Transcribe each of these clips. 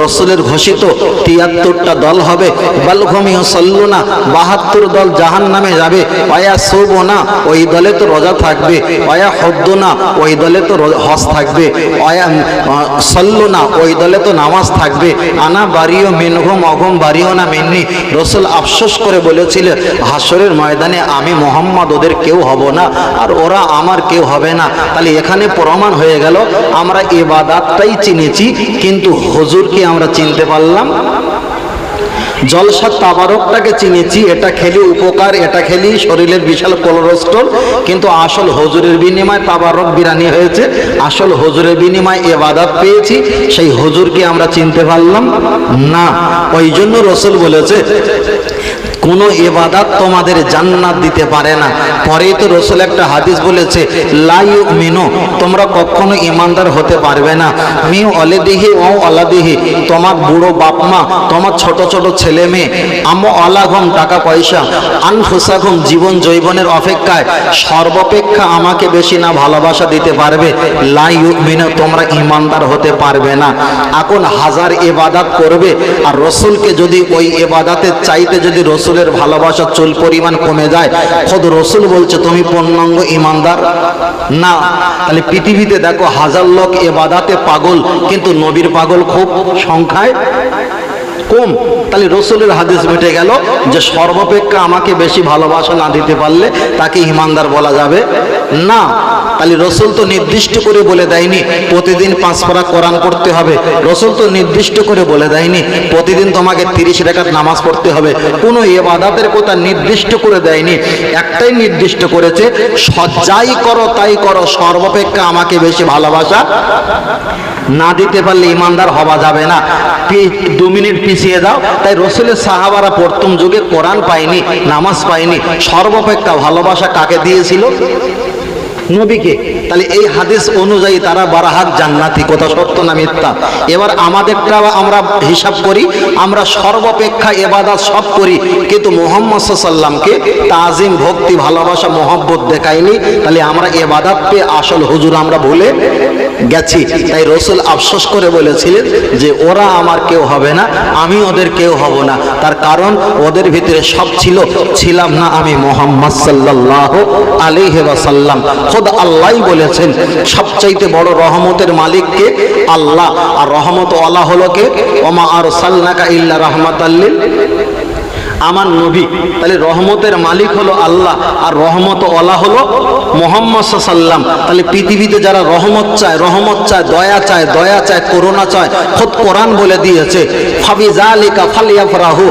রসুলের ঘোষিত 73টা দল হবে। বালহুম ইউসাল্লুনা 72 দল জাহান্নামে যাবে। ওয়া সুবুনা ওই দলে তো রোজা থাকবে, ওয়া হুদ্দুনা ওই দলে তো হজ থাকবে, ওয়া সাল্লুনা ওই দলে তো নামাজ থাকবে। আনা বারিও মিনহুম অহুম বারিও না মিন্নি। রসুল আফসোস করে বলেছিলেন হাসরের ময়দানে আমি মোহাম্মদ ওদের কেউ হব না আর ওরা আমার কেউ হবে না। তাহলে এখানে প্রমাণ হয়ে গেল আমরা ইবাদতটাই চিনেছি কিন্তু হুজুরকে আমরা চিনতে পারলাম। জলসা তাবারকটাকে চিনেছি, এটা খেলে উপকার, এটা খেলে শরীরের বিশাল কোলেস্টেরল, কিন্তু আসল হুজুরের বিনিময়ে তাবারক বিরানি হয়েছে, আসল হুজুরের বিনিময়ে ইবাদত পেয়েছি, সেই হুজুরকে আমরা চিনতে পারলাম না। ওই জন্য রসুল বলেছে কোনো ইবাদত তোমাদের জান্নাত দিতে পারে না। পরেই তো রসুল একটা হাদিস বলেছে লা ইউমিনু, তোমরা কখনো ইমানদার হতে পারবে না। মিউ ওয়ালিদিহি ওয়া ওয়ালাদিহি, তোমার বুড়ো বাপ মা, তোমার ছোট ছোট ছেলে মেয়ে, আম ওয়ালাহুম টাকা পয়সা, আনফুসাহুম জীবন জৈবনের অপেক্ষায় সর্বাপেক্ষা আমাকে বেশি না ভালোবাসা দিতে পারবে। লা ইউমিনু, তোমরা ইমানদার হতে পারবে না। এখন হাজার ইবাদত করবে আর রসুলকে যদি ওই ইবাদতের চাইতে যদি রসুলের ভালোবাসা চুল পরিমাণ কমে যায়, খোদ রসুল বলছে তুমি পূর্ণাঙ্গ ইমানদার না। তাহলে পৃথিবীতে দেখো হাজার লোক ইবাদতে পাগল কিন্তু নবীর পাগল খুব সংখ্যায় কম। তাহলে রসুলের হাদিস মিটে গেল যে সর্বাপেক্ষা আমাকে বেশি ভালোবাসা না দিতে পারলে তাকে ইমানদার বলা যাবে না। তাহলে রসুল তো নির্দিষ্ট করে বলে দেয়নি প্রতিদিন 5 পারা কোরআন পড়তে হবে, রসুল তো নির্দিষ্ট করে বলে দেয়নি প্রতিদিন তোমাকে 30 রাকাত নামাজ পড়তে হবে, কোনো ইবাদতের কথা নির্দিষ্ট করে দেয়নি। একটাই নির্দিষ্ট করেছে যাই করো তাই করো সর্বাপেক্ষা আমাকে বেশি ভালোবাসা না দিতে পারলে ইমানদার হওয়া যাবে না। 2 মিনিট পিছিয়ে যাও। তাই রসুলের সাহাবারা প্রথম যুগে কোরআন পায়নি, নামাজ পায়নি, সর্বাপেক্ষা ভালোবাসা কাকে দিয়েছিল? নবীকে। তাহলে এই হাদিস অনুযায়ী তারা 12 হাত জান্নাতি, কথা সত্য না মিথ্যা? এবার আমাদেরটা আমরা হিসাব করি, আমরা সর্বাপেক্ষা ইবাদত সব করি কিন্তু মুহাম্মদ সাল্লাল্লাহু আলাইহি ওয়াসাল্লামকে তাজিম ভক্তি ভালোবাসা মহব্বত দেখাইনি। তাহলে আমরা ইবাদত পেয়ে আসল হুজুর আমরা ভুলে গেছি। তাই রসুল আফসোস করে বলেছিলেন যে ওরা আমার কেউ হবে না, আমি ওদের কেউ হব না। তার কারণ ওদের ভিতরে সব ছিল, ছিলাম না আমি মুহাম্মদ সাল্লাল্লাহু আলাইহি ওয়াসাল্লাম। খোদ আল্লাহই বলেছেন সবচাইতে বড় রহমতের মালিককে আল্লাহ, আর রহমত ওয়ালা হলো কে? ওমা আরসালনাকা ইল্লা রাহমাতাল লিল আমার নবী। তাহলে রহমতের মালিক হলো আল্লাহ আর রহমত ওয়ালা হলো মুহাম্মদ সাল্লাল্লাহু আলাইহি ওয়াসাল্লাম। তাহলে পৃথিবীতে যারা রহমত চায়, রহমত চায়, দয়া চায়, দয়া চায়, করুণা চায়, খোদ কোরআন বলে দিয়েছে ফাবিযালিকা ফালইফরাহু,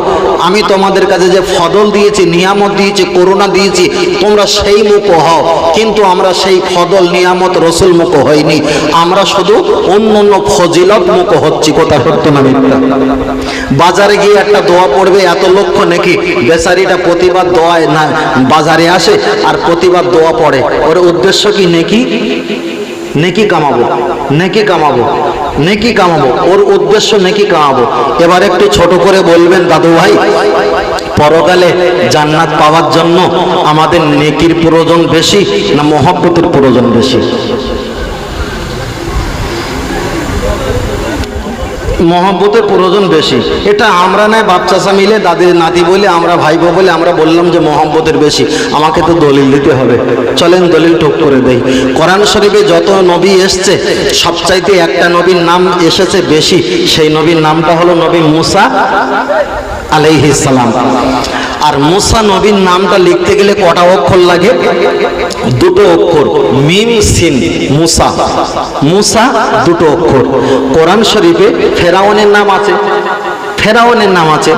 আমি তোমাদের কাছে যে ফদল দিয়েছি, নিয়ামত দিয়েছি, করুণা দিয়েছি, তোমরা সেই মুখ হও। কিন্তু আমরা সেই ফদল নিয়ামত রসুল মুখ হইনি, আমরা শুধু অন্য অন্য ফজিলত মুখ হচ্ছি, কথা সত্য না মিথ্যা? বাজারে গিয়ে একটা দোয়া পড়বে, এত লক্ষ নাকি বেচারিটা প্রতিবাদ দোয়ায় না বাজারে আসে আর প্রতিবাদ দোয়া পড়ে, ওর উদ্দেশ্য কি? নেকি, নেকি কামাবো, নেকি কামাবো, নেকি কামাবো, ওর উদ্দেশ্য নেকি কামাবো। এবার একটু ছোট করে বলবেন দাদু ভাই, পরকালে জান্নাত পাওয়ার জন্য আমাদের নেকির প্রয়োজন বেশি না মহব্বতের প্রয়োজন বেশি? মহব্বতের প্রয়োজন বেশি। এটা আমরা নয় বাপ চাচা মিলে দাদি নাতি বলে আমরা ভাইবো বলে আমরা বললাম যে মহব্বতের বেশি। আমাকে তো দলিল দিতে হবে, চলেন দলিল ঠোক করে দেই। কোরআন শরীফে যত নবী এসছে সবচাইতে একটা নবীর নাম এসেছে বেশি, সেই নবীর নামটা হলো নবী মুসা আলাইহিস সালাম। আর মুসা নবীর নামটা লিখতে গেলে কটা অক্ষর লাগে? 2টো অক্ষর, মিম সিন। মুসা, মুসা 2টো অক্ষর। কোরআন শরীফে ফেরাউনের নাম আছে, ফেরাউনের নাম আছে,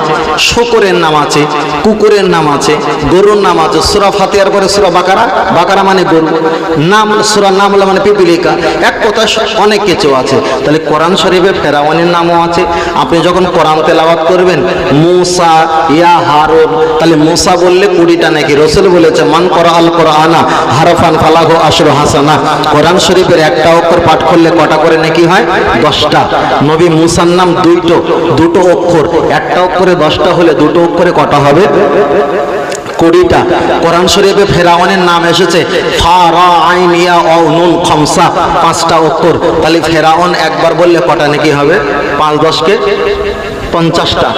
শুকরের নাম আছে, কুকুরের নাম আছে, গরুর নাম আছে। সূরা ফাতিহার পরে সূরা বাকারা, বাকারা মানে গরু, নাম সূরা নামলা মানে পিপিলিকা, এক কথা অনেক কিছু আছে। তাহলে কোরআন শরীফে ফেরাউনের নামও আছে। আপনি যখন কোরআন তেলাওয়াত করবেন মুসা ইয়া হারুন, তাহলে মুসা বললে 20টা নাকি। রসুল বলেছে মান করাআল কোরআনা হারফান ফালাহু আশরু হাসানা। কোরআন শরীফের একটা অক্ষর পাঠ করলে কটা করে নাকি হয়? 10টা। নবী মুসার নাম 2টো অক্ষর, একটা অক্ষরে 10টা হলে 2টো অক্ষরে কটা হবে? 20টা। কোরআন শরীফে ফেরাউনের নাম এসেছে ফা রা আইন ইয়া ও নুন খামসা, 5টা অক্ষর। তাহলে ফেরাউন একবার বললে কটা নেকি হবে? 5 10 কে 50টা,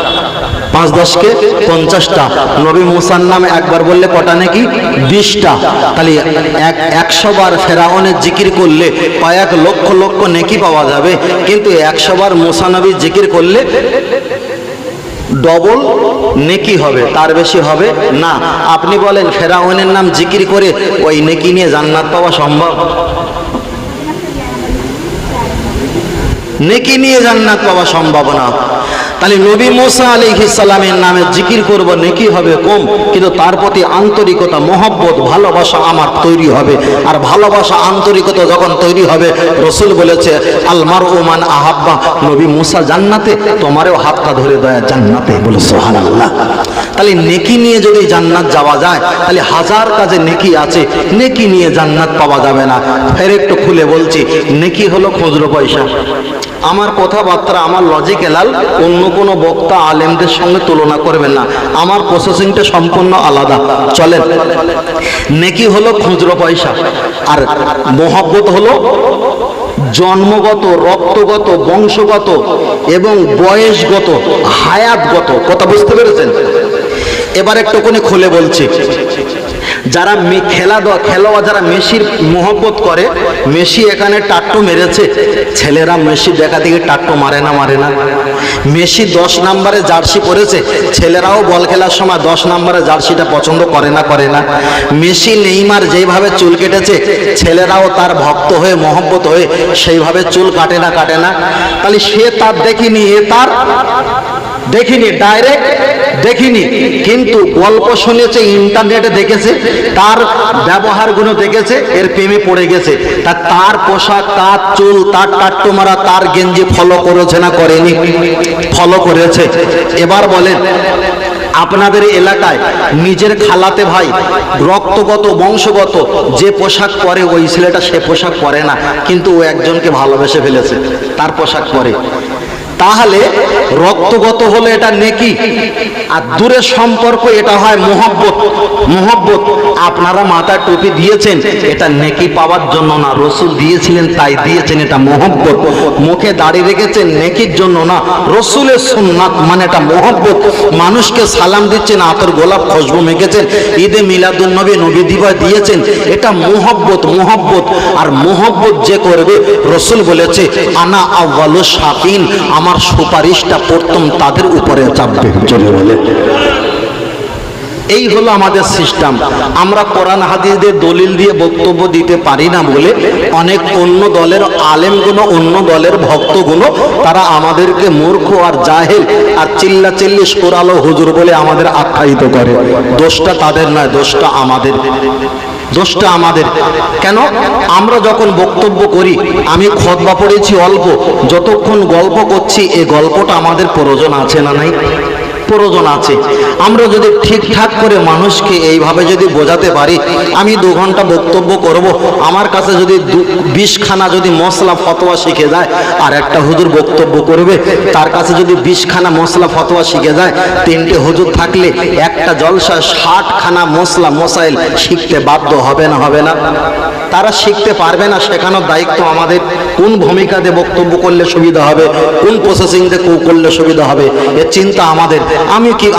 5 10 কে 50টা। নবী মুসার নামে একবার বললে কটা নাকি? 20টা। তাহলে 100 বার ফেরাউনের জিকির করলে কয়েক লক্ষ লক্ষ নেকি পাওয়া যাবে, কিন্তু 100 বার মুসা নবীর জিকির করলে ডবল নেকি হবে, তার বেশি হবে না। আপনি বলেন ফেরাউনের নাম জিকির করে ওই নেকি নিয়ে জান্নাত পাওয়া সম্ভব? নেকি নিয়ে জান্নাত পাওয়া সম্ভব না। তাহলে নবী মুসা আলাইহিস সালামের নামে জিকির করব, নেকি হবে কম, কিন্তু তার প্রতি আন্তরিকতা, মহব্বত, ভালোবাসা আমার তৈরি হবে। আর ভালোবাসা, আন্তরিকতা যখন তৈরি হবে, রসুল বলেছে আল মারউ মান আহাব্বা, নবী মুসা জান্নাতে, তোমারও হাতটা ধরে দয়া জান্নাতে, বলে সুবহানাল্লাহ। তাহলে নেকি নিয়ে যদি জান্নাত যাওয়া যায়, তাহলে হাজার কাজে নেকি আছে, নেকি নিয়ে জান্নাত পাওয়া যাবে না। ফের একটু খুলে বলছি, নেকি হলো খুচরো পয়সা। আমার কথাবার্তা, আমার লজিক্যাল, অন্য কোনো বক্তা আলেমদের সঙ্গে তুলনা করবেন না, আমার প্রসেসিংটা সম্পূর্ণ আলাদা। চলেন, নেকি হলো খুচরো পয়সা, আর মহব্বত হলো জন্মগত, রক্তগত, বংশগত এবং বয়সগত, হায়াতগত। কথা বুঝতে পেরেছেন? এবার একটুখানি খুলে বলছি, যারা খেলোয়াড়, যারা মেসির মহব্বত করে, মেসি এখানে টাট্টু মেরেছে, ছেলেরা মেসি দেখা দেখি টাট্টু মারে না? মেসি 10 নম্বরে জার্সি পরেছে, ছেলেরাও বল খেলার সময় 10 নম্বরে জার্সিটা পছন্দ করে না? মেসি নেইমার যেইভাবে চুল কেটেছে, ছেলেরাও তার ভক্ত হয়ে, মহব্বত হয়ে সেইভাবে চুল কাটে না? তাহলে সে তার দেখিনি, এ তার দেখিনি, ডাইরেক্ট দেখিনি, কিন্তু গল্প শুনেছে, ইন্টারনেটে দেখেছে, তার ব্যবহারগুলো দেখেছে, এর প্রেমে পড়ে গেছে। তার পোশাক, তার চুল, তার টাট্টু মারা, তার গেঞ্জি ফলো করেছে না করেনি? ফলো করেছে। এবার বলেন, আপনাদের এলাকায় নিজের খালাতে ভাই রক্তগত, বংশগত যে পোশাক পরে, ওই ছেলেটা সে পোশাক পরে না, কিন্তু ও একজনকে ভালোবেসে ফেলেছে, তার পোশাক পরে। তাহলে রক্তগত হলে এটা নেকি, আর দূরের সম্পর্ক এটা হয় মহব্বত। আপনারা মাথায় টুপি দিয়েছেন, এটা নেকি পাওয়ার জন্য না, রসুল দিয়েছিলেন তাই দিয়েছেন, এটা মহব্বত। মুখে দাড়ি রেখেছেন নেকির জন্য না, রসুলের সুন্নাত, মানে এটা মহব্বত। মানুষকে সালাম দিচ্ছেন, আতর গোলাপ খুশবু মেখেছেন, ঈদে মিলাদুন নবী নবী দিবস দিয়েছেন, এটা মহব্বত। আর মহব্বত যে করবে, রসুল বলেছে আনা আউয়ালু শাকিন, আমার সুপারিশটা প্রথম তাদের উপরে চাপবে। চলে বলে, এই হলো আমাদের সিস্টেম। আমরা কোরআন হাদিসের দলিল দিয়ে বক্তব্য দিতে পারি না বলে অনেক অন্য দলের আলেমগুলো, অন্য দলের ভক্তগুলো, তারা আমাদেরকে মূর্খ আর জাহেল আর চিল্লাচিল্লি সুরালো হুজুর বলে আমাদের আখ্যায়িত করে। দোষটা তাদের নয়, দোষটা আমাদের। কেন? আমরা যখন বক্তব্য করি, আমি খুতবা পড়েছি অল্প, যতক্ষণ গল্প করছি, এই গল্পটা আমাদের প্রয়োজন আছে না নাই? প্রয়োজন আছে। আমরা যদি ঠিকঠাক করে মানুষকে এইভাবে যদি বোঝাতে পারি, আমি 2 ঘন্টা বক্তব্য করব, আমার কাছে যদি 20খানা যদি মশলা ফতোয়া শিখে যায়, আর একটা হুজুর বক্তব্য করবে, তার কাছে যদি 20খানা মশলা ফতোয়া শিখে যায়, 3টে হুজুর থাকলে একটা জলসা 60খানা মশলা মশাইল শিখতে বাধ্য হবে না? তারা শিখতে পারবে না, শেখানোর দায়িত্ব আমাদের। কোন ভূমিকাতে বক্তব্য করলে সুবিধা হবে, কোন প্রসেসিং দিয়ে করলে সুবিধা হবে, এর চিন্তা আমাদের।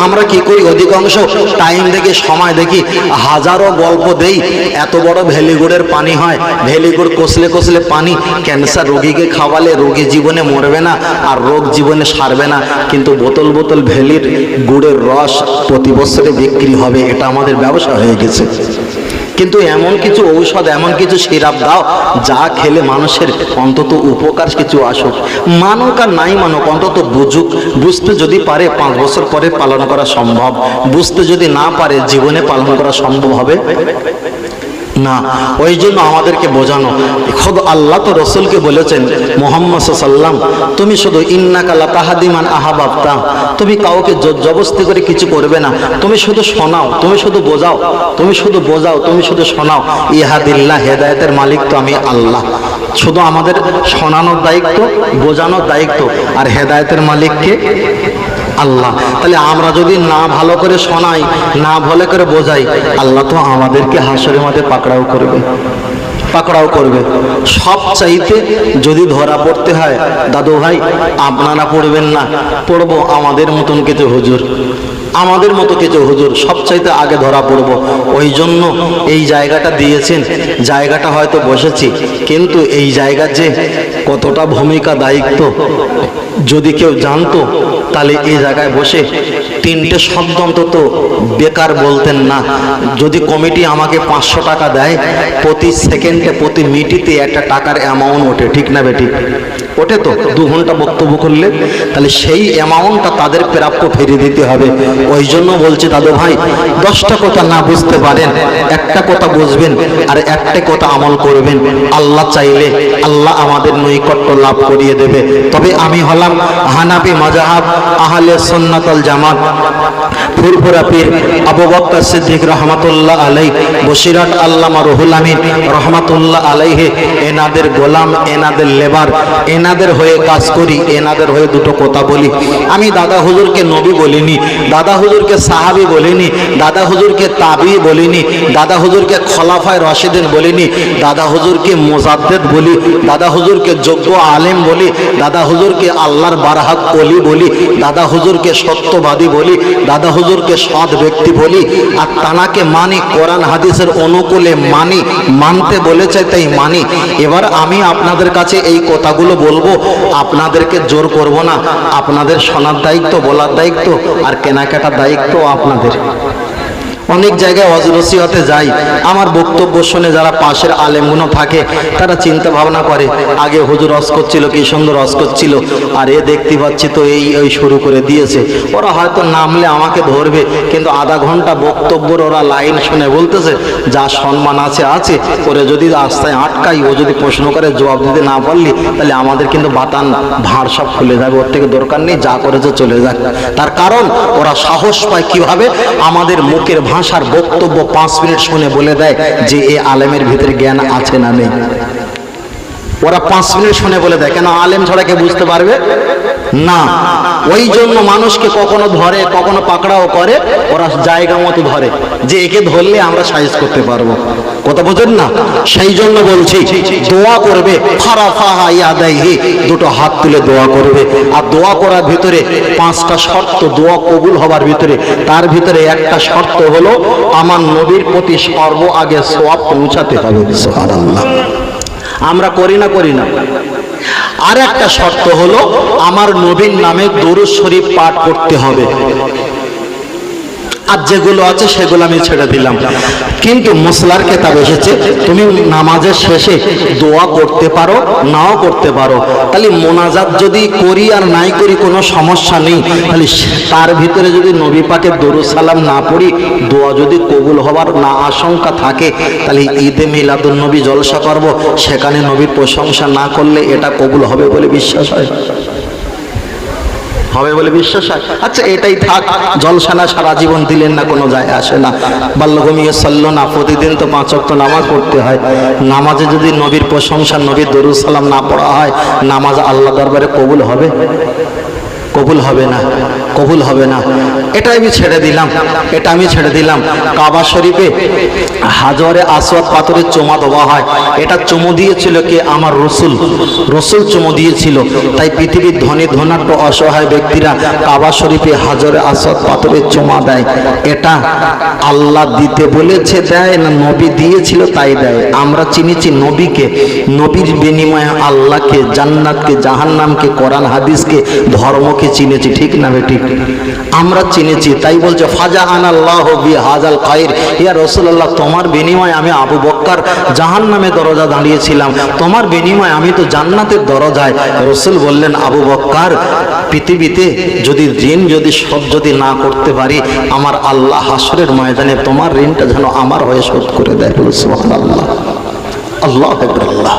আমরা কি করি, অধিকাংশ টাইম দেখি, সময় দেখি, হাজারো গল্প দেই। এত বড় ভেলিগুড়ের পানি হয়, ভেলিগুড় কষলে পানি, ক্যান্সার রোগীকে খাওয়ালে রোগী জীবনে মরবে না, আর রোগ জীবনে সারবে না, কিন্তু বোতল ভেলির গুড়ের রস প্রতি বছরে বিক্রি হবে। এটা আমাদের ব্যবসা হয়ে গেছে। কিন্তু এমন কিছু ঔষধ, এমন কিছু সিরাপ দাও, যা খেলে মানুষের অন্তত উপকার কিছু আসুক। মানুক আর নাই মানুক, অন্তত বুঝুক। বুঝতে যদি পারে 5 বছর পরে পালন করা সম্ভব, বুঝতে যদি না পারে জীবনে পালন করা সম্ভব হবে না। ওই জন্য আমাদেরকে বোঝানো, খোদ আল্লাহ তো রসুলকে বলেছেন, মুহাম্মদ সাল্লাম, তুমি শুধু ইন্নাকা লা তাহদি মান আহবাবতা, তুমি কাউকে জবরদস্তি করে কিছু করবে না, তুমি শুধু শোনাও, তুমি শুধু বোঝাও, তুমি শুধু শোনাও। ইহাদিল্লাহ, হেদায়েতের মালিক তো আমি আল্লাহ। শুধু আমাদের শোনানোর দায়িত্ব, বোঝানোর দায়িত্ব, আর হেদায়েতের মালিককে আল্লাহ। তাহলে আমরা যদি না ভালো করে শোনাই, না ভালো করে বোঝাই, আল্লাহ তো আমাদেরকে হাসরের মাঠে পাকড়াও করবে, পাকড়াও করবে। সব চাইতে যদি ধরা পড়তে হয়, দাদু ভাই আপনারা পড়বেন না, পড়বো আমাদের মতন কিছু হুজুর, আমাদের মতো কিছু হুজুর সবচাইতে আগে ধরা পড়ব। ওই জন্য এই জায়গাটা দিয়েছেন, জায়গাটা হয়তো বসেছি, কিন্তু এই জায়গার যে কতটা ভূমিকা দায়িত্ব যদি কেউ জানতো, তাহলে এই জায়গায় বসে তিনটে শব্দ অন্তত বেকার বলতেন না। যদি কমিটি আমাকে 500 টাকা দেয়, প্রতি সেকেন্ডে প্রতি মিনিটে একটা টাকার অ্যামাউন্ট ওঠে, ঠিক না বেঠিক? ওঠে তো। 2 ঘন্টা বক্তব্য করলে তাহলে সেই অ্যামাউন্টটা তাদের প্রাপ্য ফিরিয়ে দিতে হবে। ওই জন্য বলছি দাদু ভাই, 10টা কথা না বুঝতে পারেন, একটা কথা বুঝবেন আর একটা কথা আমল করবেন। আল্লাহ চাইলে আল্লাহ আমাদের নৈকট্য লাভ করিয়ে দেবে। তবে আমি হলাম হানাফি মাযহাব আহলে সুন্নাত ওয়াল জামাত, ফুরফুরা পীর আবু বকর সিদ্দিক রহমাতুল্লাহ আলাইহি, বসিরহাট আল্লামা রুহুল আমিন রহমাতুল্লাহ আলাইহি, এনাদের গোলাম, এনাদের লেবার, এনাদের হয়ে কাজ করি, এনাদের হয়ে দুটো কথা বলি। আমি দাদা হুজুরকে নবী বলিনি, দাদা হুজুরকে সাহাবী বলিনি, দাদা হুজুরকে তাবি বলিনি, দাদা হুজুরকে খলাফায়ে রাশিদিন বলিনি, দাদা হুজুরকে মুজাদ্দিদ বলি, দাদা হুজুরকে যোগ্য আলেম বলি, দাদা হুজুরকে আল্লাহর বারহাত ওলি বলি, দাদা হুজুরকে সত্যবাদী বলি, দাদা হুজুরকে সৎ ব্যক্তি বলি। আর তানাকে মানি, কোরআন হাদিসের অনুকূলে মানি, মানতে বলেছে তাই মানি। এবার আমি আপনাদের কাছে এই কথাগুলো বলবো, আপনাদেরকে জোর করব না। আপনাদের শোনার দায়িত্ব, বলার দায়িত্ব আর কেনাকাটার দায়িত্ব আপনাদের। অনেক জায়গায় ওয়াজ-নসিহতে যাই, আমার বক্তব্য শুনে যারা পাশের আলেমগুলো থাকে তারা চিন্তা ভাবনা করে, আগে হুজুর ওয়াজ করছিল, কি সুন্দর ওয়াজ করছিল, আর এ দেখতে পাচ্ছি তো এই শুরু করে দিয়েছে। ওরা হয়তো নামলে আমাকে ধরবে, কিন্তু আধা ঘন্টা বক্তব্যর ওরা লাইন শুনে বলতেছে যা সম্মান আছে আছে, ওরে যদি রাস্তায় আটকাই, ও যদি প্রশ্ন করে জবাব দিতে না পারলি, তাহলে আমাদের কিন্তু বাতান ভাঁড় সব খুলে যাবে, ওর থেকে দরকার নেই, যা করেছে চলে যাক। তার কারণ ওরা সাহস পায় কিভাবে, আমাদের মুখের ভাষার বক্তব্য 5 মিনিট শুনে বলে দেয় যে এই আলেমের ভিতরে জ্ঞান আছে না নেই। ওরা 5 মিনিট শুনে বলে দেয়, কেন আলেম ছাড়া কে বুঝতে পারবে না। ওই জন্য মানুষকে কখনো ধরে, কখনো পাকড়াও করে, ওরা জায়গা মতো ধরে যে একে ধরলে আমরা সাইজ করতে পারবো। কথা বোঝেন না? সেই জন্য বলছি দোয়া করবে, ফারাফাহা ইয়াদাইহি, দুটো হাত তুলে দোয়া করবে। আর দোয়া করার ভিতরে 5টা শর্ত, দোয়া কবুল হবার ভিতরে, তার ভিতরে একটা শর্ত হলো আমার নবীর প্রতি সর্ব আগে সওয়াব পৌঁছাতে হবে। সুবহানাল্লাহ। আমরা করি না। আর একটা শর্ত হলো আমার নবীর নামে দরুদ শরীফ পাঠ করতে হবে। আর যেগুলো আছে সেগুলো আমি ছেড়ে দিলাম। কিন্তু মুসলার কিতাব এসেছে তুমি নামাজের শেষে দোয়া করতে পারো, নাও করতে পারো। তাহলে মোনাজাত যদি করি আর নাই করি কোনো সমস্যা নেই। তাহলে তার ভিতরে যদি নবী পাকের দরুদ সালাম না পড়ি, দোয়া যদি কবুল হবার না আশঙ্কা থাকে, তাহলে ঈদে মিলাদুন নবী জলসা করব, সেখানে নবীর প্রশংসা না করলে এটা কবুল হবে বলে বিশ্বাস হয়? হবে বলে বিশ্বাস হয়? আচ্ছা এটাই থাক, জলসানা সারা জীবন দিলেন না, কোনো যায় আসে না। বাল্যভূমিয়ে চললো না, প্রতিদিন তো 5 ওয়াক্ত নামাজ পড়তে হয়। নামাজে যদি নবীর প্রশংসা, নবীর দরুদ সালাম না পড়া হয়, নামাজ আল্লাহ দরবারে কবুল হবে? কবুল হবে না, কবুল হবে না। এটা আমি ছেড়ে দিলাম। কাবা শরীফে হাজরে আসওয়াদ পাথরের চুমা দেওয়া হয়, এটা চুমু দিয়েছিল কে? আমার রসুল চুমু দিয়েছিল। তাই পৃথিবীর ধনী ধনাঢ্য অসহায় ব্যক্তিরা কাবা শরীফে হাজরে আসওয়াদ পাথরের চুমা দেয়। এটা আল্লাহ দিতে বলেছে দেয় না নবী দিয়েছিল তাই দেয়? আমরা চিনেছি নবীকে, নবীর বিনিময়ে আল্লাহকে, জান্নাতকে, জাহান্নামকে, কোরআন হাদিসকে, ধর্মকে চিনেছি, ঠিক না বেঠিক? আমরা চিনেছি। তাই বলছে ফাজা আনাল্লাহু বিহাযাল খায়র, ইয়া রাসূলুল্লাহ তোমার বিনিময়ে আমি আবু বকর জাহান্নামের দরজা দাঁড়িয়েছিলাম, তোমার বিনিময়ে আমি তো জান্নাতের দরজায়। রাসূল বললেন আবু বকর পৃথিবীতে যদি ঋণ যদি শোধ যদি না করতে পারি, আমার আল্লাহ হাসরের ময়দানে তোমার ঋণটা যেন আমার হয়ে শোধ করে দেয়। সুবহানাল্লাহ, আল্লাহু আকবার। আল্লাহ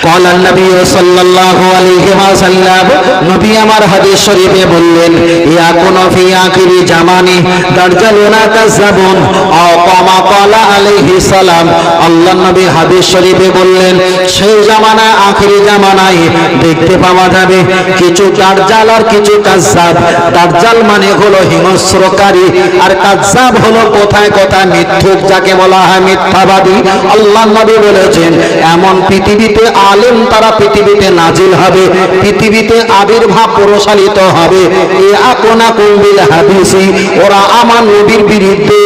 قال النبي صلى الله عليه وسلم নবী আমার হাদিস শরীফে বললেন ইয়াকুনু ফি আখিরি জামানি দাজ্জালুনা কাযাবুন আও কামা ক্বালা আলাইহিস সালাম। আল্লাহ নবী হাদিস শরীফে বললেন সেই জামানা আখিরি জামানায় দেখতে পাওয়া যাবে কিছু দাজ্জাল আর কিছু কাযাব। দাজ্জাল মানে হলো হিংস্রকারী আর কাযাব হলো কথায় কথায় মিথ্যুক, যাকে বলা হয় মিথ্যাবাদী। আল্লাহ নবী বলেছেন এমন পৃথিবীতে আলেম তারা পৃথিবীতে নাজিল হবে, পৃথিবীতে আবির্ভাব প্রসারিত হবে। এ আপনা কুম্বিল হাদিসি, ওরা আমার নবীর বিরুদ্ধে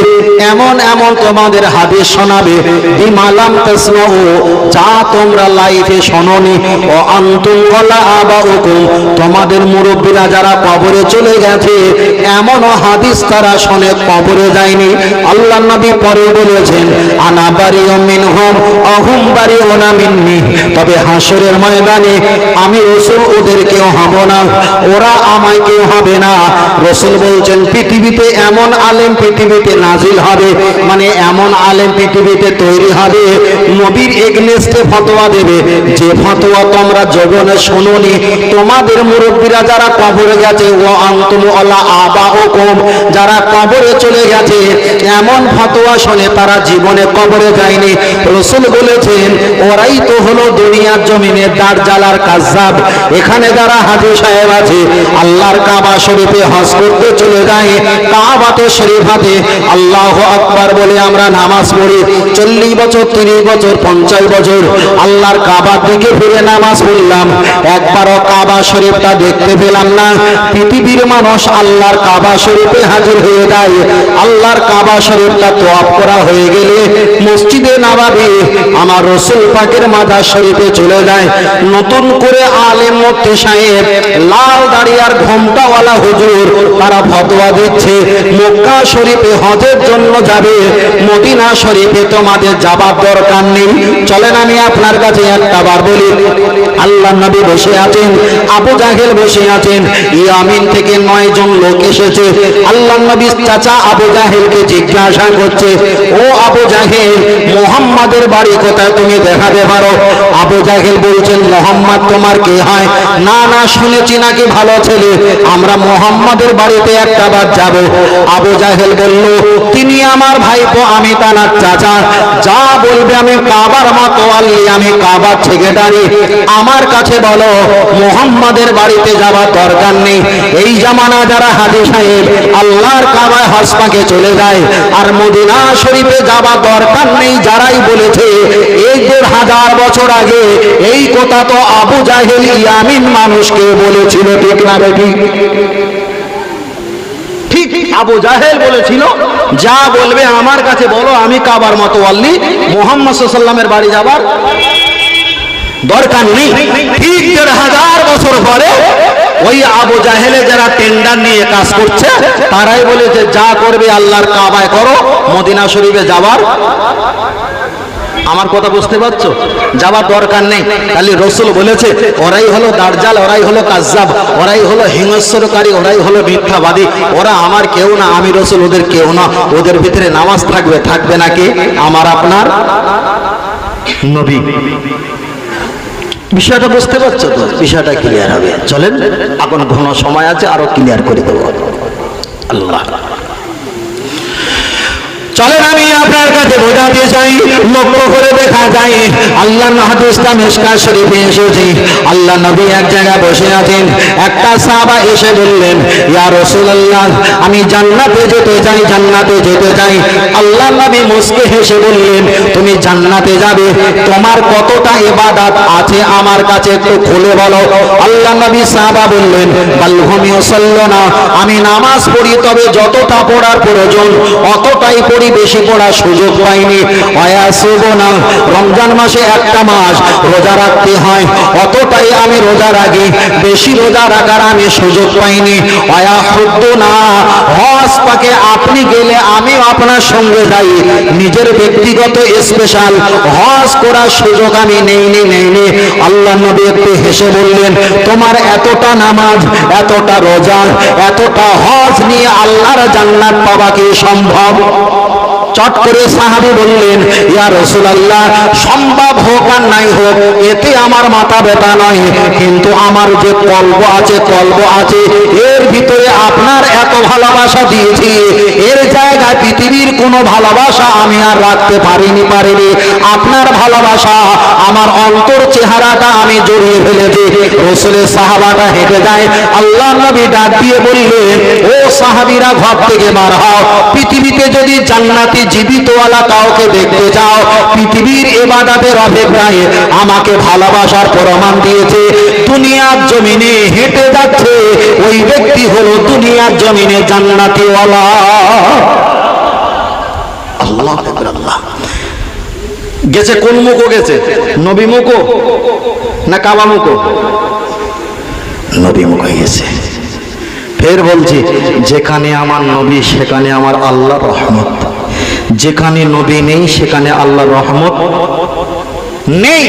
এমন এমন তোমাদের হাদিস শোনাবে বিমালাম তাসমাউ, যা তোমরা লাইফে শোনোনি। ও আনতুম ওয়ালা আবাউকুম, তোমাদের মুরব্বীরা যারা কবরে চলে গেছে এমন হাদিস তারা শুনে কবরে যায়নি। আল্লাহ নবী পরে বলেছেন আনা বারিউম মিনহুম আহুম বারিউনা মিন্নি, তবে হাসরের ময়দানে আমি রাসূল ওদের কেউ হব না, ওরা আমায় কেউ হবে না। রাসূল বলছেন পৃথিবীতে এমন আলেম পৃথিবীতে নাজিল হবে, মানে এমন আলেম পৃথিবীতে তৈরি হবে নবীর এগেইনস্টে ফতোয়া দেবে, যে ফতোয়া তোমরা জীবনে শুনোনি। তোমাদের মুরব্বীরা যারা কবরে গেছে ও আনতুম আলা আবাউকুম, যারা কবরে চলে গেছে এমন ফতোয়া শুনে তারা জীবনে কবরে যায়নি। রাসূল বলেছেন ওরাই তো হলো দুনিয়ার জমিনে দাজ্জাল আর কাযাব। এখানে যারা হাজী সাহেব আছে আল্লাহর কাবা শরীফে হজ করতে চলে যায়, কাবাতে শরীফাতে আল্লাহু আকবার বলে আমরা নামাজ পড়ি, 40 বছর 30 বছর 50 বছর আল্লাহর কাবার দিকে ফিরে নামাজ পড়লাম, একবারও কাবা শরীফটা দেখতে পেলাম না। পৃথিবীর মানুষ আল্লাহর কাবা শরীফে হাজির হয়ে যায়, আল্লাহর কাবা শরীফটা তওয়াফ করা হয়ে গেলে মসজিদে নববী আমার রাসূল পাকের মাজার শরীফে চলে যায়। নতুন করে আলেম মুফতি সাহেব লাল দাড়ি আর ঘোমটাওয়ালা হুজুর তারা ফতোয়া দিচ্ছে মক্কা শরীফে হজের জন্য যাবে, মদিনা শরীফে তোমাদের যাবার দরকার নেই। চলেন আমি আপনার কাছে একটা বার বলি, আল্লাহ নবী বসে আছেন, আবু জাহেল বসে আছেন, ইয়ামিন থেকে 9 জন লোক এসেছে। আল্লাহ নবীর চাচা আবু জাহেলকে জিজ্ঞাসা করছে ও আবু জাহেল মুহাম্মাদের বাড়ি কোথায় তুমি দেখাতে পারো? আবু জাহেল বলছেন মুহাম্মদ তোমার কে হয়? না না শুনেছি নাকি ভালো ছেলে, আমরা মুহাম্মাদের বাড়িতে একটা বার যাব। আবু জাহেল বলল তিনি আমার ভাইপো, আমি তার চাচা, যা বলবে আমি কাবার মতো আল্লি, আমি কাবার সেক্রেটারি, আমার কাছে বলো মুহাম্মাদের বাড়িতে যাওয়ার দরকার নেই। এই জামানা যারা হাজী সাহেব আল্লাহর কাবায় হজ পাকে চলে যায় আর মদিনা শরীফে যাওয়ার দরকার নেই, যারাই বলেছে এই 1000 বছর আগে এই কথা তো আবু জাহেল ইয়ামিন মানুষকে বলেছিল, ঠিক না বেটি? ঠিক আবু জাহেল বলেছিল যা বলবে আমার কাছে বলো, আমি কাবার মতো আল্লি, মুহাম্মদ সাল্লাল্লাহু আলাইহি ওয়াসাল্লামের বাড়ি যাবার দরকার নেই। ঠিক 1000 বছর পরে ওই আবু জাহেলে যারা টেন্ডার নিয়ে কাজ করছে তারাই বলেছে যা করবে আল্লাহর কাবায় করো, মদিনা শরীফে যাবার, আমার কথা বুঝতে পারছো, যাবার দরকার নেই। খালি রাসূল বলেছে ওরাই হলো দাজ্জাল, ওরাই হলো কাযাব, ওরাই হলো হিংস্রকারী, ওরাই হলো মিথ্যাবাদী, ওরা আমার কেউ না, আমি রাসূল ওদের কেউ না। ওদের ভিতরে নামাজ থাকবে, থাকবে নাকি আমার আপনার নবী? বিষয়টা বুঝতে পারছো তো? বিষয়টা ক্লিয়ার হবে। চলেন এখন ঘন সময় আছে, আরো ক্লিয়ার করে দেবো। আল্লাহ চলেন আমি আপনার কাছে বোঝাতে চাই, লক্ষ্য করে দেখা যায় আল্লাহ হাদিসটা মিশকাত শরীফে এসেছে। আল্লাহ নবী এক জায়গায় বসে আছেন, একটা সাহাবা এসে বললেন ইয়া রাসূলুল্লাহ আমি জান্নাতে যেতে চাই, জান্নাতে যেতে চাই। আল্লাহ নবী মুস্কে হেসে বললেন তুমি জান্নাতে যাবে, তোমার কতটা ইবাদত আছে আমার কাছে একটু খুলে বলো। আল্লাহ নবী সাহাবা বললেন বাল হুম ইউসাল্লুনা, আমি নামাজ পড়ি তবে যতটা পড়ার প্রয়োজন অতটাই পড়ি, বেশি পড়ার সুযোগ পাইনি। ওয়ায়াসুবুনা, রমজান মাসে একটা মাস রোজা রাখতে হয়, অতটাই আমি রোজা রাখি, বেশি রোজা রাখার আমি সুযোগ পাইনি। ওয়ায়াহুদ্দুনা, হজ পাকে আপনি গেলে আমি আপনার সঙ্গে যাই, নিজের ব্যক্তিগত স্পেশাল হজ করার সুযোগ আমি নেইনি। আল্লাহ নবী একটু হেসে বললেন তোমার এতটা নামাজ, এতটা রোজা, এতটা হজ নিয়ে আল্লাহর জান্নাত পাওয়া কি সম্ভব? চট করে সাহাবী বললেন, ইয়া রাসূলুল্লাহ, সম্ভব হোক আর নাই হোক এতে আমার মাথা ব্যথা নয়, কিন্তু আমার যে কলব আছে এর ভিতরে আপনার এত ভালোবাসা দিয়েছি, এর জায়গায় পৃথিবীর কোনো ভালোবাসা আমি আর রাখতে পারিনি। আপনার ভালোবাসা আমার অন্তর চেহারাটা আমি জড়িয়ে ফেলেছি। রাসূলের সাহাবাটা হেঁটে যায়, আল্লাহর নবী ডাক দিয়ে বললেন, ও সাহাবীরা ঘর থেকে বার হও, পৃথিবীতে যদি জান্নাতি জীবিতওয়ালা কাউকে দেখতে চাও, পৃথিবীর ইবাদতের অপেক্ষায় আমাকে ভালোবাসার প্রমাণ দিয়েছে, দুনিয়ার জমিনে হেঁটে যাচ্ছে ওই ব্যক্তি হলো দুনিয়ার জমিনে জান্নাতিওয়ালা। আল্লাহ আকবার। আল্লাহ গেছে কোন মুখো গেছে, নবী মুখো না কাবা মুখো? নবী মুখো গেছে। ফের বলছি, যেখানে আমার নবী সেখানে আমার আল্লাহর রহমত, যেখানে নবী নেই সেখানে আল্লাহর রহমত নেই।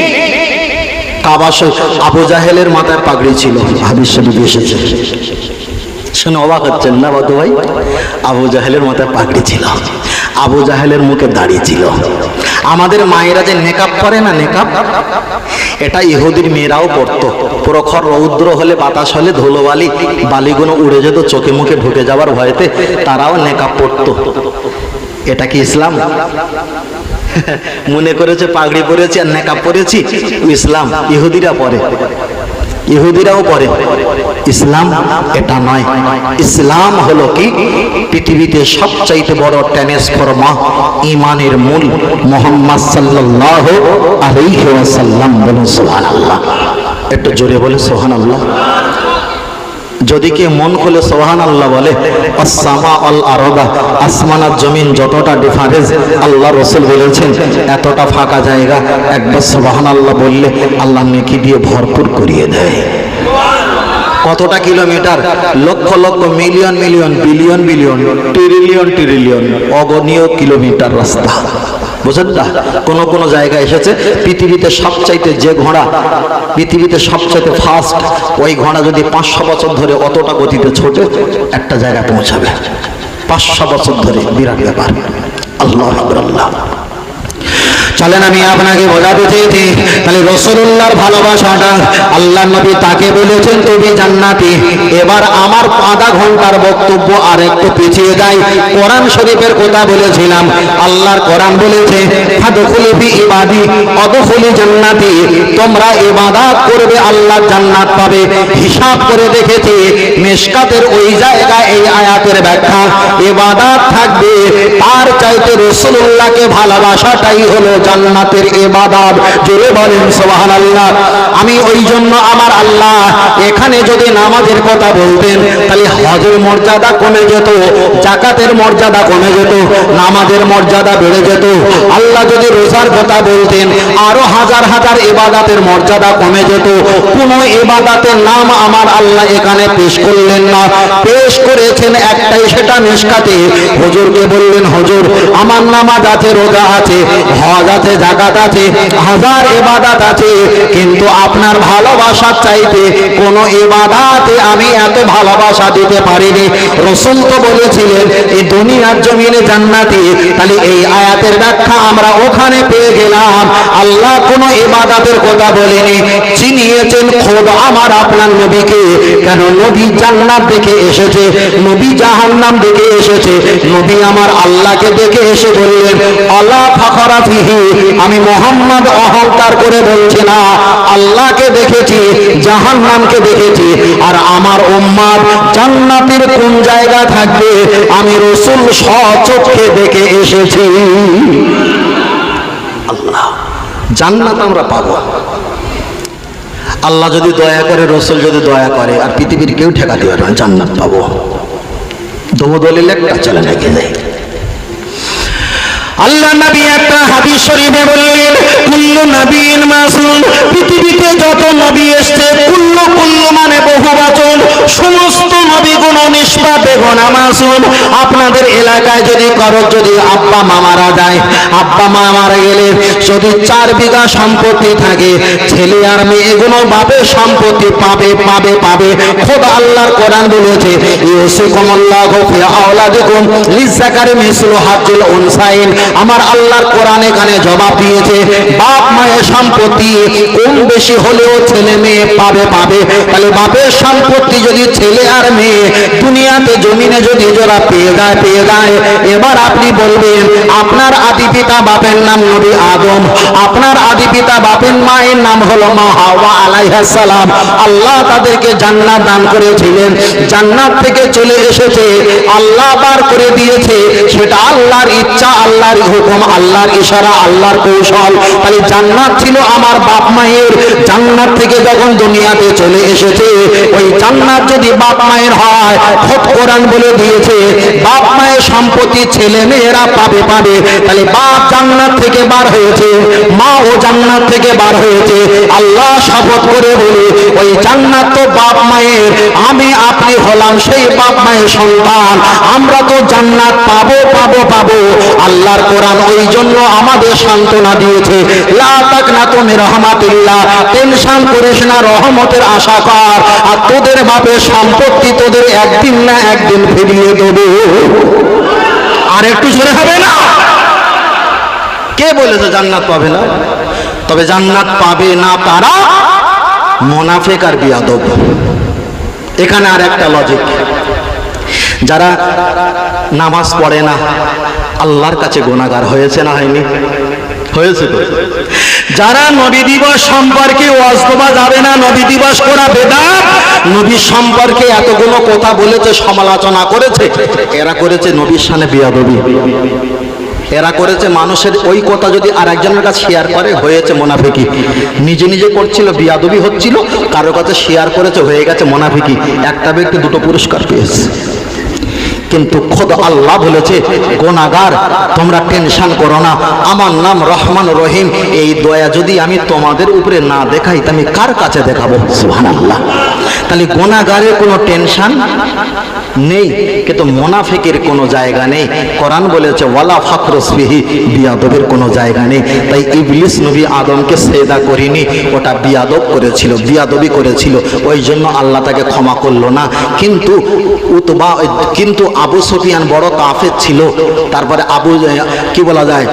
কাবা আবু জাহেলের মাথায় পাগড়ি ছিল, হাদিস শরীফে এসেছে। শুনে অবাক হচ্ছেন না বাদু ভাই? আবু জাহেলের মাথায় পাগড়ি ছিল, আবু জাহেলের মুখে দাড়ি ছিল। আমাদের মায়েরা যে নেকাব পরে না, নেকাব, এটা ইহুদির মেয়েরাও পড়তো। প্রখর রৌদ্র হলে, বাতাস হলে ধুলোবালি বালিগুলো উড়ে যেত, চোখে মুখে ঢুকে যাওয়ার ভয়েতে তারাও নেকাব পড়তো। এটা কি ইসলাম? মনে করেছে পাগড়ি পরেছি আর নেকাব পরেছি ইসলাম। ইহুদিরা পরে, ইহুদিরাও পরে। ইসলাম এটা নয়। ইসলাম হলো কি, পৃথিবীতে সবচাইতে বড় ট্রান্সফরমার, ঈমানের মূল মুহাম্মদ সাল্লাল্লাহু আলাইহি ওয়াসাল্লাম। বলুন সুবহানাল্লাহ। একটু জোরে বলে সুবহানাল্লাহ। যদি কে মন খুলে সুবহানাল্লাহ বলে, আসসামা আল আরদা, আসমান আর জমিন যতটা ডিফারেন্স আল্লাহ রাসূল বলেছেন, এতটা ফাঁকা জায়গা একবার সুবহানাল্লাহ বললে আল্লাহ নেকি দিয়ে ভরপুর করিয়ে দেয়। কতটা kilometre? Lakh lakh, million million, billion billion, trillion trillion, অগণীয় কিলোমিটার রাস্তা। বুঝলেন না? কোন জায়গায় এসেছে পৃথিবীতে সবচাইতে যে ঘোড়া পৃথিবীতে সবচাইতে ফাস্ট, ওই ঘোড়া যদি 500 বছর ধরে অতটা গতিতে ছোটে একটা জায়গায় পৌঁছাবে। 500 বছর ধরে, বিরাট ব্যাপার। আল্লাহু আকবার। আল্লাহ চলেন আমি আপনাকে বোঝাতে চেয়েছি, তাহলে রাসূলুল্লাহর ভালোবাসাটা, আল্লাহর নবী তাকে বলেছেন তুমি জান্নাতি। এবার আমার আধা ঘন্টার বক্তব্য আর একটু পিছিয়ে যাই। কোরআন শরীফের কথা বলেছিলাম, আল্লাহর কোরআন বলেছে, ফাদখুলু ফি ইবাদি ওয়াদখুলু জান্নাতি, তোমরা ইবাদত করবে আল্লাহর জান্নাত পাবে। হিসাব করে দেখেছি মিশকাতের ওই জায়গায় এই আয়াতের ব্যাখ্যা, ইবাদত থাকবে, তার চাইতে রাসূলুল্লাহকে ভালোবাসাটাই হলো জান্নাতের ইবাদত। জোরে বলেন সুবহানাল্লাহ। আমি ওই জন্য আমার আল্লাহ এখানে যদি নামাজের কথা বলতেন, তাহলে হজের মর্যাদা কমে যেত, যাকাতের মর্যাদা কমে যেত, নামাজের মর্যাদা বেড়ে যেত। আল্লাহ যদি রোজার কথা বলতেন, আরো হাজার হাজার ইবাদতের মর্যাদা কমে যেত। কোন ইবাদতের নাম আমার আল্লাহ এখানে পেশ করলেন না, পেশ করেছেন একটাই, সেটা মিশকাতে। হুজুরকে বললেন, হুজুর আমার নামাজ আছে, রোজা আছে, হজ আছে, যাকাত আছে, হাজার ইবাদত আছে, কিন্তু আপনার ভালোবাসার চাইতে কোন ইবাদতে আমি এত ভালোবাসা দিতে পারিনি। রাসূল তো বলেছিলেন এই দুনিয়ার জমিনে জান্নাতি, তাহলে এই আয়াতের ব্যাখ্যা আমরা ওখানে পেয়ে গেলাম। আল্লাহ কোন ইবাদতের কথা বলেনি, চিনিয়েছেন খোদ আমার আপনার নবীকে। কেন? নবী জান্নাত দেখে এসেছে, নবী জাহান্নাম দেখে এসেছে, নবী আমার আল্লাহকে দেখে এসে বললেন, আলা ফাখরা ফিহি, আমি মুহাম্মদ অহংকার করে বলছি না, আল্লাহকে দেখেছি, জাহান্নামকে দেখেছি, আর আমার উম্মত জান্নাতের কোন জায়গা থাকবে আমি রাসূল স্বচক্ষে দেখে এসেছি। আল্লাহ, জান্নাত আমরা পাবো। আল্লাহ যদি দয়া করে, রাসূল যদি দয়া করে, আর পৃথিবীর কেউ ঠেকাতে পারবে না, জান্নাত পাবো। দলিল একটা চলে নাকি যায়। আল্লাহ নবী একটা হাদিস শরীফে বললেন, কুল্লু নবিয়্যিন মাসুম, পৃথিবীতে যত নবী এসেছে, কুল্লু মানে বহুবচন, সমস্ত নবীগুণ পুষ্পা বেগনা মাসুম, আপনাদের এলাকায় যদি যদি আব্বা মা মারা যায়, আব্বা মা মারা গেলে যদি 4 বিঘা সম্পত্তি থাকে, ছেলে আর মেয়ে এগুলো বাপের সম্পত্তি পাবে পাবে পাবে। খোদা আল্লাহর কোরআন বলেছে ইউসিকুমুল্লাহু ফি আওলাদিকুম লিযাকারি মিসলু হাজ্জিল উনসাইন। আমার আল্লাহর কোরআন এখানে জবাব দিয়েছে, বাপ মায়ের সম্পত্তি কম বেশি হলেও ছেলে মেয়ে পাবে পাবে। তাহলে বাপের সম্পত্তি যদি ছেলে আর মেয়ে দুনিয়াতে জমিনে যদি জোড়া পেয়ে যায়, এবার আপনি বলবেন আপনার আদি পিতা বাপের নাম নবী আদম, আপনার আদি পিতা বাপের মায়ের নাম হলো মা হাওয়া আলাইহিস সালাম। আল্লাহ তাদেরকে জান্নাত দান করেছিলেন, জান্নাত থেকে চলে এসেছে, আল্লাহ বার করে দিয়েছে, সেটা আল্লাহর ইচ্ছা, আল্লাহর হুকুম, আল্লাহর ইশারা, আল্লাহর কৌশল। তাহলে জান্নাত ছিল আমার বাপ মায়ের, জান্নাত থেকে যখন দুনিয়াতে চলে এসেছে, ওই জান্নাত যদি বাপ মায়ের হয়, খোদ কোরআন বলে দিয়েছে বাপ মায়ের সম্পত্তি ছেলে মেয়েরা পাবে পাবে। তাহলে বাপ জান্নাত থেকে বার হয়েছে, মা ও জান্নাত থেকে বার হয়েছে। আল্লাহ শপথ করে বলে ওই জান্নাত তো বাপ মায়ের, আমি আপনি হলাম সেই বাপ মায়ের সন্তান, আমরা তো জান্নাত পাবো পাবো পাবো। আল্লাহর কোরআন ওই জন্য আমাদের সান্ত্বনা দিয়েছে, লা তাকনাতু মির রাহমাতিল্লাহ, টেনশন করিস না, রহমতের আশা কর, আর তোদের বাপের সম্পত্তি তোদের একদিন না একদিন ফিরিয়ে দেবো। আর একটু জোরে হবে না? কে বলেছে জান্নাত পাবে না? তবে জান্নাত পাবে না তারা মুনাফিক আর বিয়াদব। এখানে আর একটা লজিক, যারা নামাজ পড়ে না আল্লাহর কাছে গুনাহগার হয়েছে না হয়নি? হয়েছে তো। যারা নবী দিবস সম্পর্কে ওয়াজ দেওয়া যাবে না, নবী দিবস করা বেদাত, নবী সম্পর্কে এতগুলো কথা বলেছে, সমালোচনা করেছে, এরা করেছে নবীর সামনে বিয়াদবি। এরা করেছে মানুষের ওই কথা যদি আর একজনের কাছে শেয়ার করে হয়েছে মুনাফিকি। নিজে নিজে করছিল বিয়াদবি হচ্ছিল, কারো কাছে শেয়ার করেছে হয়ে গেছে মুনাফিকি। একটা ব্যক্তি 2টো পুরস্কার পেয়েছে। কিন্তু খোদ আল্লাহ বলেছে গুনাহগার তোমরা টেনশন করো না, আমার নাম রহমান রহিম, এই দয়া যদি আমি তোমাদের উপরে না দেখাই তা আমি কার কাছে দেখাবো? সুবহানাল্লাহ। তাহলে গুনাহগারের কোনো টেনশন নেই, কিন্তু মুনাফিকের কোনো জায়গা নেই। কোরআন বলেছে ওয়ালা ফাখরুস বিহি, বিয়াদবের কোনো জায়গা নেই। তাই ইবলিস নবী আদমকে সেজদা করেনি, ওটা বিয়াদব করেছিল, বিয়াদবি করেছিল, ওই জন্য আল্লাহ তাকে ক্ষমা করলো না। কিন্তু আবু সুফিয়ান বড় কাফের ছিল। তারপরে কি বলা যায়,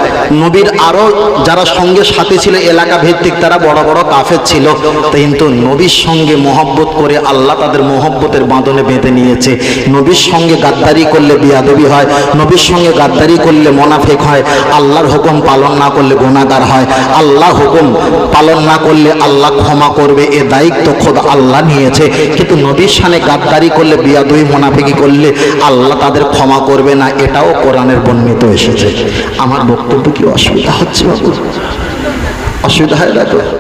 নবীর আরো যারা সঙ্গে সাথী ছিল এলাকা ভিত্তিক, তারা বড় বড় কাফের ছিল, কিন্তু নবীর সঙ্গে মহব্বত করে আল্লাহ তাদের মহব্বতের বাঁধনে বেঁধে নিয়েছে। নবীর সঙ্গে গাদ্দারি করলে বিয়াদবি হয়, নবীর সঙ্গে গাদ্দারি করলে মুনাফিক হয়, আল্লাহর হুকুম পালন না করলে গুনাহগার হয়, আল্লাহ হুকুম পালন না করলে আল্লাহ ক্ষমা করবে, এ দায়িত্ব খোদ আল্লাহ নিয়েছে। কিন্তু নবীর সামনে গাদ্দারি করলে, বিয়াদবি মুনাফিকি করলে আল্লাহ তাদের ক্ষমা করবে না, এটাও কোরআনের বর্ণিত এসেছে। আমার বক্তব্য কি অসুবিধা হচ্ছে বাবু? অসুবিধা হয় না তো?